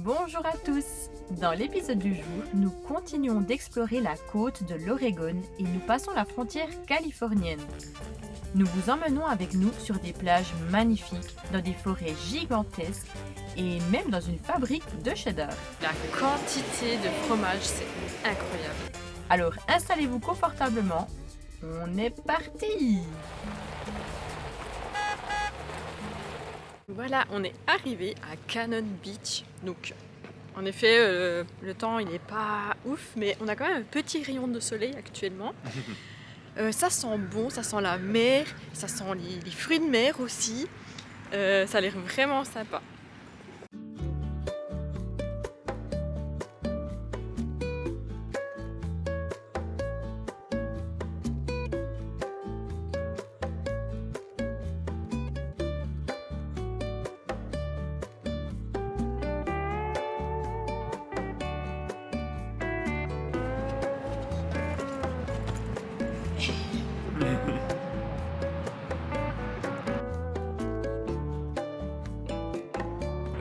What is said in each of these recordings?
Bonjour à tous! Dans l'épisode du jour, nous continuons d'explorer la côte de l'Oregon et nous passons la frontière californienne. Nous vous emmenons avec nous sur des plages magnifiques, dans des forêts gigantesques et même dans une fabrique de cheddar. La quantité de fromage, c'est incroyable. Alors installez-vous confortablement, on est parti! Voilà, on est arrivé à Cannon Beach. Donc, en effet, le temps il n'est pas ouf, mais on a quand même un petit rayon de soleil actuellement. Ça sent bon, ça sent la mer, ça sent les fruits de mer aussi. Ça a l'air vraiment sympa.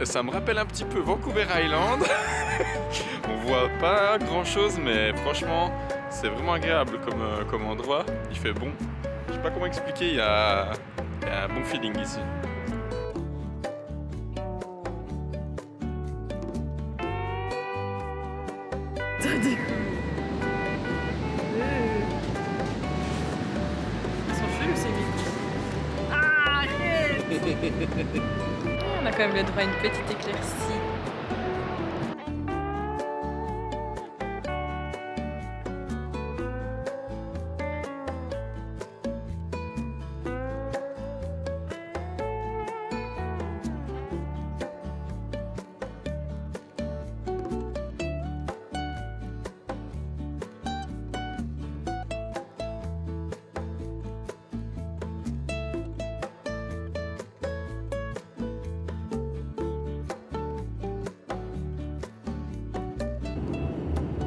Ça me rappelle un petit peu Vancouver Island. On voit pas grand chose, mais franchement, c'est vraiment agréable comme endroit. Il fait bon. Je sais pas comment expliquer, il y a un bon feeling ici. Ils sont chelous ces mecs. Ah, arrête! On a quand même le droit à une petite éclaircie.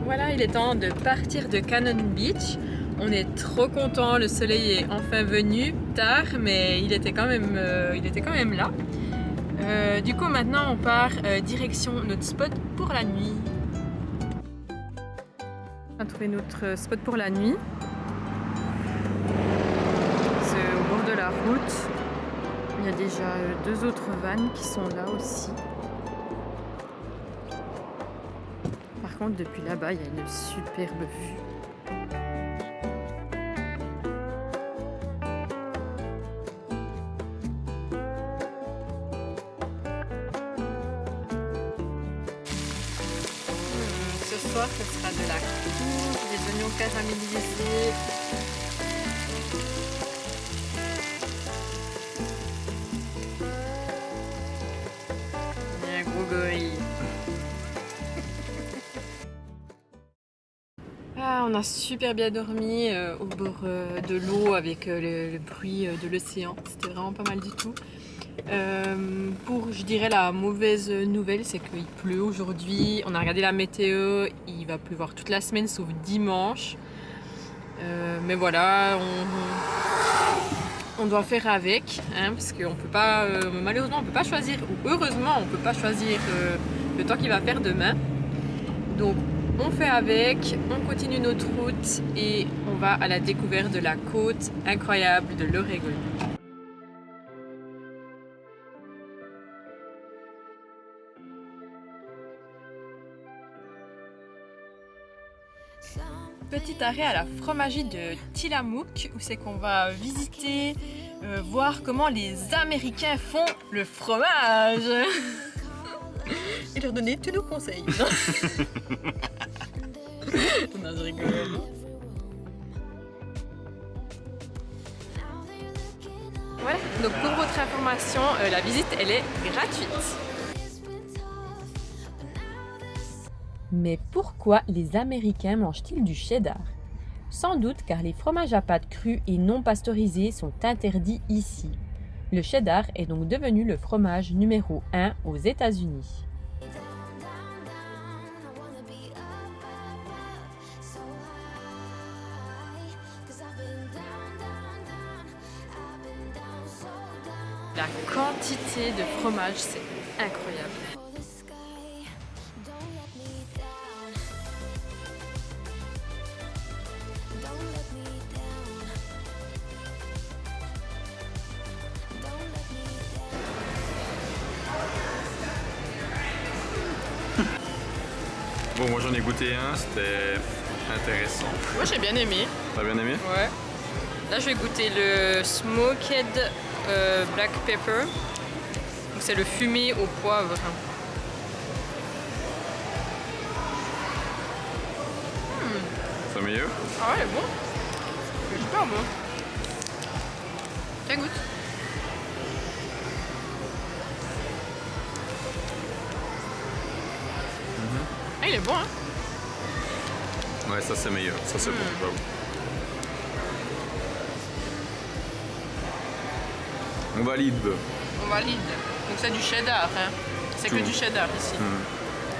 Voilà, il est temps de partir de Cannon Beach. On est trop content, le soleil est enfin venu, tard, mais il était quand même là. Du coup, maintenant, on part direction notre spot pour la nuit. On a trouvé notre spot pour la nuit. C'est au bord de la route. Il y a déjà deux autres vannes qui sont là aussi. Par contre, depuis là-bas, il y a une superbe vue. Ce soir, ce sera de la courge, des oignons caramélisés. Et un gros gorille. Ah, on a super bien dormi au bord de l'eau avec le bruit de l'océan. C'était vraiment pas mal du tout. Pour, je dirais, la mauvaise nouvelle, c'est qu'il pleut aujourd'hui. On a regardé la météo, il va pleuvoir toute la semaine sauf dimanche. Mais voilà, on doit faire avec, hein, parce qu'on peut pas, malheureusement, on peut pas choisir, ou heureusement, on peut pas choisir le temps qu'il va faire demain. Donc, on fait avec, on continue notre route et on va à la découverte de la côte incroyable de l'Oregon. Petit arrêt à la fromagerie de Tillamook où c'est qu'on va visiter, voir comment les Américains font le fromage et leur donner tous nos conseils. Non, je rigole. Voilà, donc pour votre information, la visite elle est gratuite. Mais pourquoi les Américains mangent-ils du cheddar? Sans doute car les fromages à pâte crue et non pasteurisés sont interdits ici. Le cheddar est donc devenu le fromage numéro 1 aux États-Unis. La quantité de fromage, c'est incroyable. Bon, moi j'en ai goûté un, c'était intéressant. Moi j'ai bien aimé. T'as bien aimé? Ouais. Là je vais goûter le smoked black pepper. Donc c'est le fumé au poivre. C'est meilleur? Ah ouais, bon. C'est super bon. Tiens, goûte. Ah, il est bon, hein? Ouais, ça c'est meilleur. Ça c'est bon, j'avoue. On valide. On valide. Donc c'est du cheddar, hein? C'est que Tout. du cheddar ici.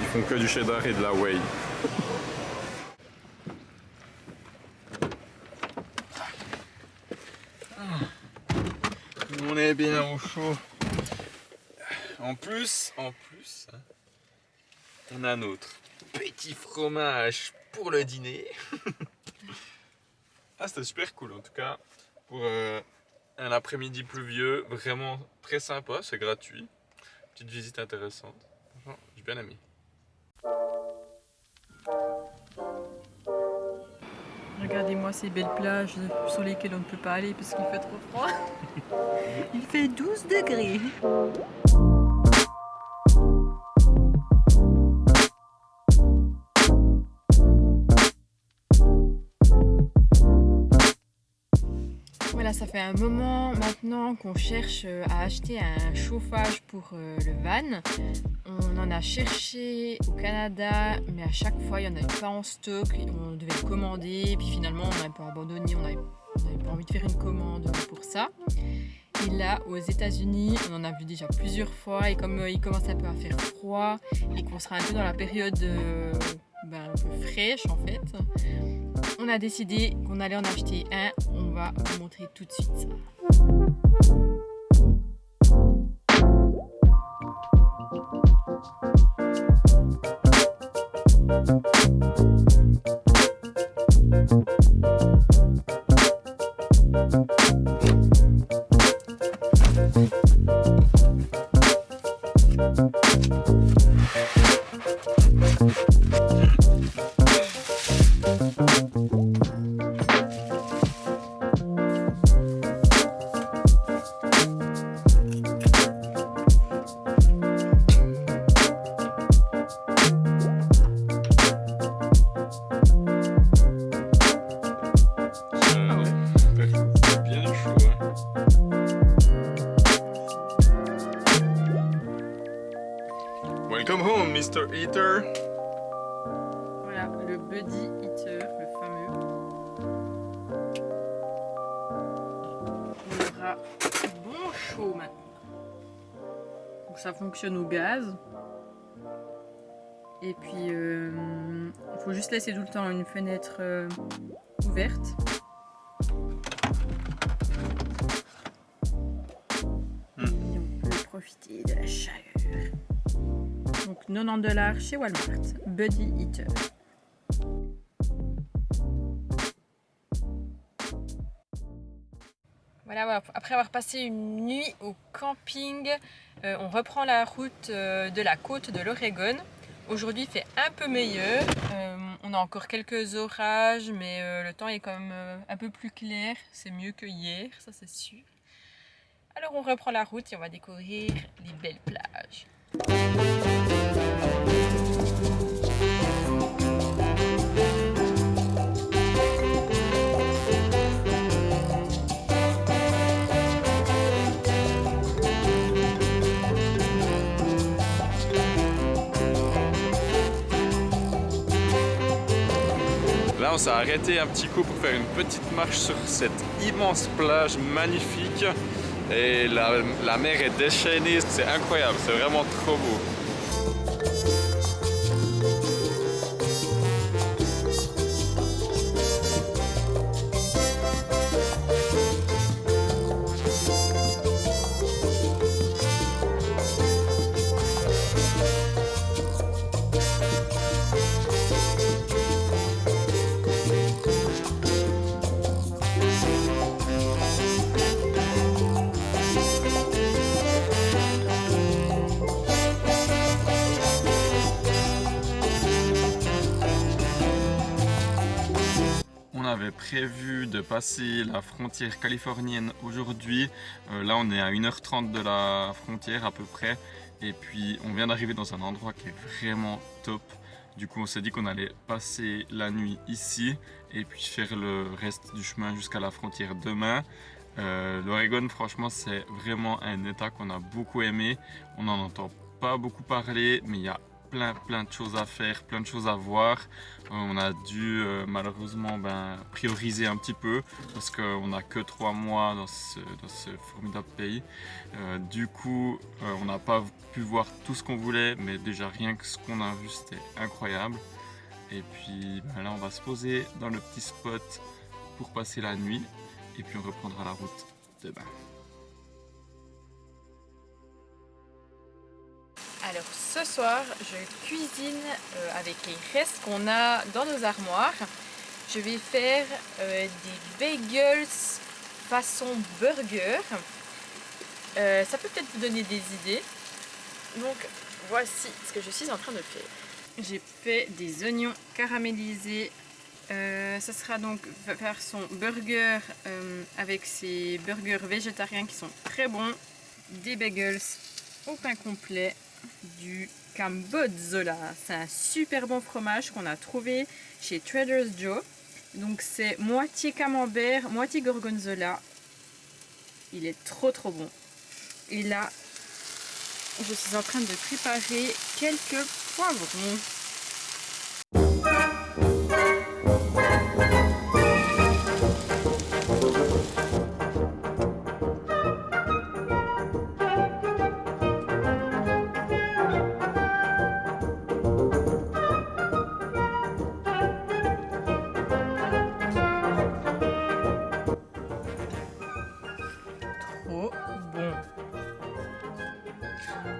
Ils font que du cheddar et de la whey. On est bien au chaud. En plus, hein, on a notre petit fromage pour le dîner. Ah, c'était super cool en tout cas. Pour un après-midi pluvieux, vraiment très sympa, c'est gratuit. Petite visite intéressante. Franchement, j'ai bien aimé. Regardez-moi ces belles plages sur lesquelles on ne peut pas aller parce qu'il fait trop froid. Il fait 12 degrés. Voilà, ça fait un moment maintenant qu'on cherche à acheter un chauffage pour le van. On en a cherché au Canada, mais à chaque fois il n'y en avait pas en stock. On devait le commander, puis finalement on a un peu abandonné, on n'avait pas envie de faire une commande pour ça. Et là, aux États-Unis, on en a vu déjà plusieurs fois, et comme il commence un peu à faire froid et qu'on sera un peu dans la période un peu fraîche en fait, on a décidé qu'on allait en acheter un. On va vous montrer tout de suite ça. Bien chaud, hein. Welcome home, Mr. Eater. Voilà, le Buddy Eater, le fameux. On aura bon chaud maintenant. Donc ça fonctionne au gaz. Et puis il faut juste laisser tout le temps une fenêtre ouverte. Et on peut profiter de la chaleur. Donc 90$ chez Walmart, Buddy Eater. Voilà, après avoir passé une nuit au camping, on reprend la route de la côte de l'Oregon. Aujourd'hui il fait un peu meilleur, on a encore quelques orages, mais le temps est quand même un peu plus clair, c'est mieux que hier, ça c'est sûr. Alors on reprend la route et on va découvrir les belles plages. Là, on s'est arrêté un petit coup pour faire une petite marche sur cette immense plage magnifique. Et la mer est déchaînée, c'est incroyable, c'est vraiment trop beau. prévu de passer la frontière californienne aujourd'hui. Là on est à 1h30 de la frontière à peu près. Et puis on vient d'arriver dans un endroit qui est vraiment top. Du coup on s'est dit qu'on allait passer la nuit ici et puis faire le reste du chemin jusqu'à la frontière demain. L'Oregon franchement c'est vraiment un état qu'on a beaucoup aimé. On n'en entend pas beaucoup parler mais il y a plein de choses à faire, plein de choses à voir. On a dû malheureusement prioriser un petit peu parce qu'on n'a que 3 mois dans ce formidable pays. Du coup on n'a pas pu voir tout ce qu'on voulait, mais déjà rien que ce qu'on a vu c'était incroyable. Et puis là on va se poser dans le petit spot pour passer la nuit et puis on reprendra la route demain. Alors ce soir, je cuisine avec les restes qu'on a dans nos armoires. Je vais faire des bagels façon burger. Ça peut peut-être vous donner des idées. Donc voici ce que je suis en train de faire. J'ai fait des oignons caramélisés. Ça sera donc faire son burger avec ces burgers végétariens qui sont très bons. Des bagels au pain complet. Du Cambozola, c'est un super bon fromage qu'on a trouvé chez Trader Joe. Donc c'est moitié camembert, moitié gorgonzola. Il est trop bon. Et là, je suis en train de préparer quelques poivrons.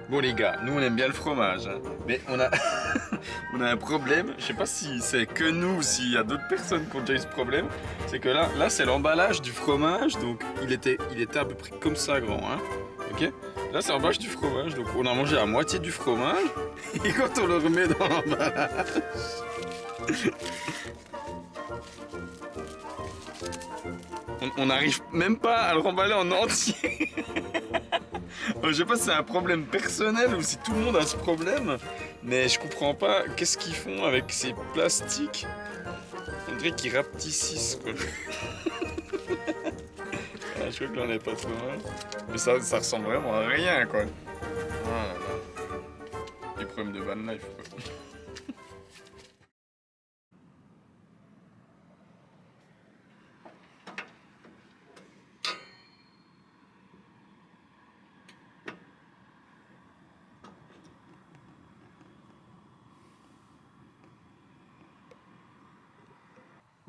Bon les gars, nous on aime bien le fromage, hein, mais on a, on a un problème, je sais pas si c'est que nous ou s'il y a d'autres personnes qui ont déjà eu ce problème, c'est que là c'est l'emballage du fromage, donc il était à peu près comme ça grand, hein, ok. Là c'est l'emballage du fromage, donc on a mangé la moitié du fromage, et quand on le remet dans l'emballage, on n'arrive même pas à le remballer en entier. Je sais pas si c'est un problème personnel ou si tout le monde a ce problème, mais je comprends pas qu'est-ce qu'ils font avec ces plastiques. On dirait qu'ils rapetissent quoi. Je crois que là on est pas trop mal. Mais ça ressemble vraiment à rien quoi. Ah là là. Les problèmes de van life quoi.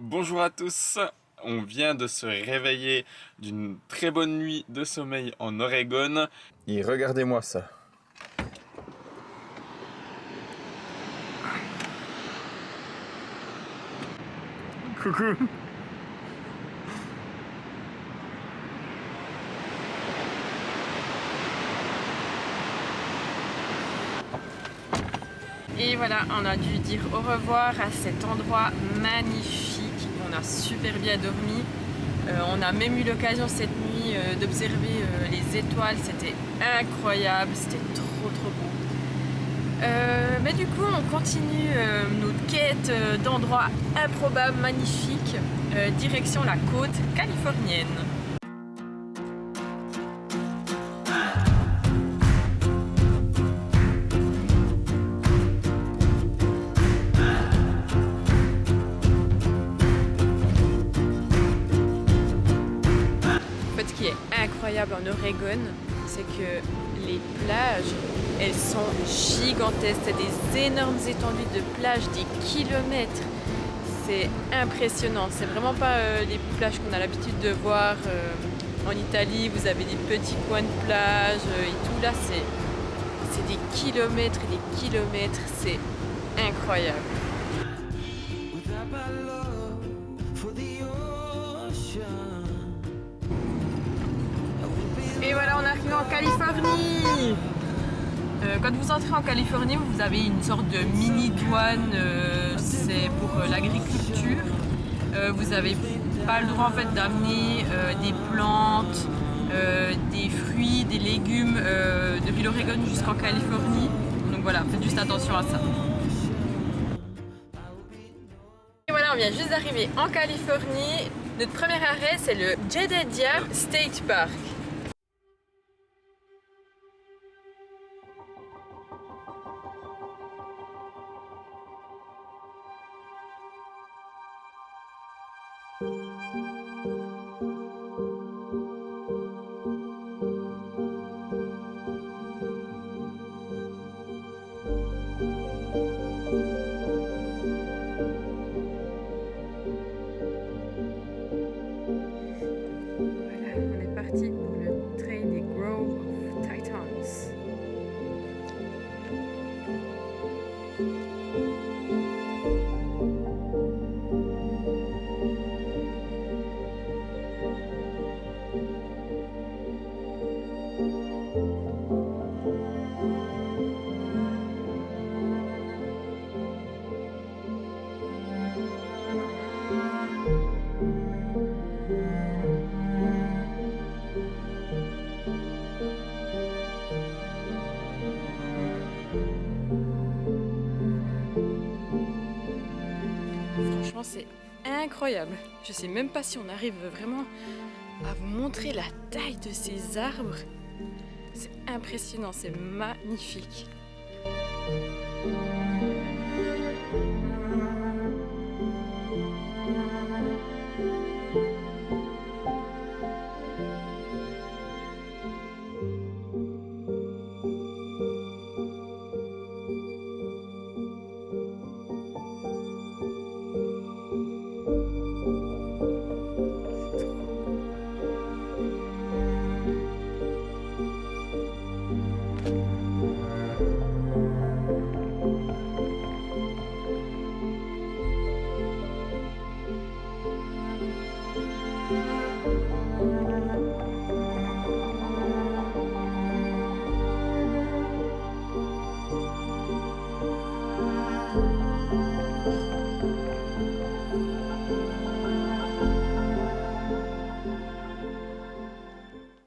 Bonjour à tous, on vient de se réveiller d'une très bonne nuit de sommeil en Oregon. Et regardez-moi ça. Coucou. Et voilà, on a dû dire au revoir à cet endroit magnifique. On a super bien dormi. On a même eu l'occasion cette nuit d'observer les étoiles. C'était incroyable, c'était trop beau. Mais du coup, on continue notre quête d'endroits improbables, magnifiques, direction la côte californienne. Ce qui est incroyable en Oregon, c'est que les plages, elles sont gigantesques. C'est des énormes étendues de plages, des kilomètres. C'est impressionnant. C'est vraiment pas les plages qu'on a l'habitude de voir en Italie. Vous avez des petits coins de plage et tout. Là, c'est des kilomètres et des kilomètres. C'est incroyable. Et voilà, on est arrivé en Californie. Quand vous entrez en Californie, vous avez une sorte de mini-douane, c'est pour l'agriculture. Vous avez pas le droit en fait d'amener des plantes, des fruits, des légumes depuis l'Oregon jusqu'en Californie. Donc voilà, faites juste attention à ça. Et voilà, on vient juste d'arriver en Californie. Notre premier arrêt, c'est le Jedediah State Park. Pour le trail des Grove of Titans. Franchement, c'est incroyable. Je sais même pas si on arrive vraiment à vous montrer la taille de ces arbres. C'est impressionnant, c'est magnifique.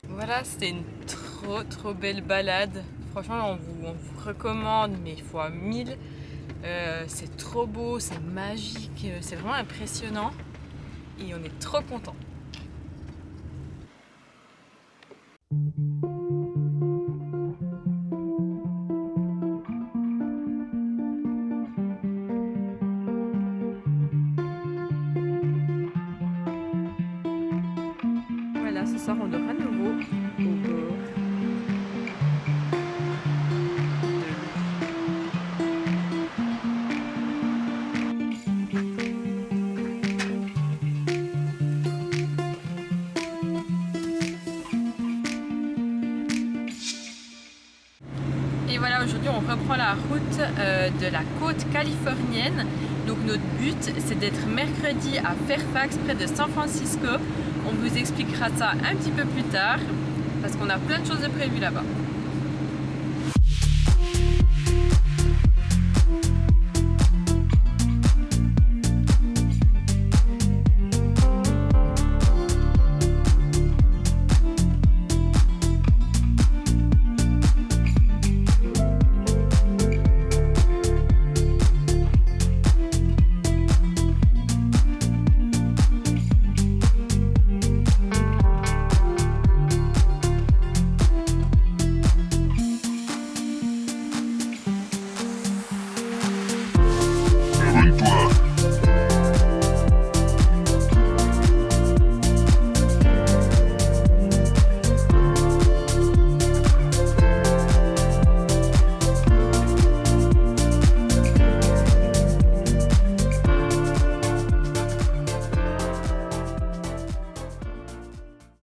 Voilà, c'était une trop belle balade. Franchement, on vous recommande, mais fois 1000. C'est trop beau, c'est magique, c'est vraiment impressionnant et on est trop contents. Voilà, ce soir on dort à nouveau au bord. Et voilà, aujourd'hui on reprend la route de la côte californienne. Donc notre but c'est d'être mercredi à Fairfax près de San Francisco. On vous expliquera ça un petit peu plus tard parce qu'on a plein de choses de prévues là-bas.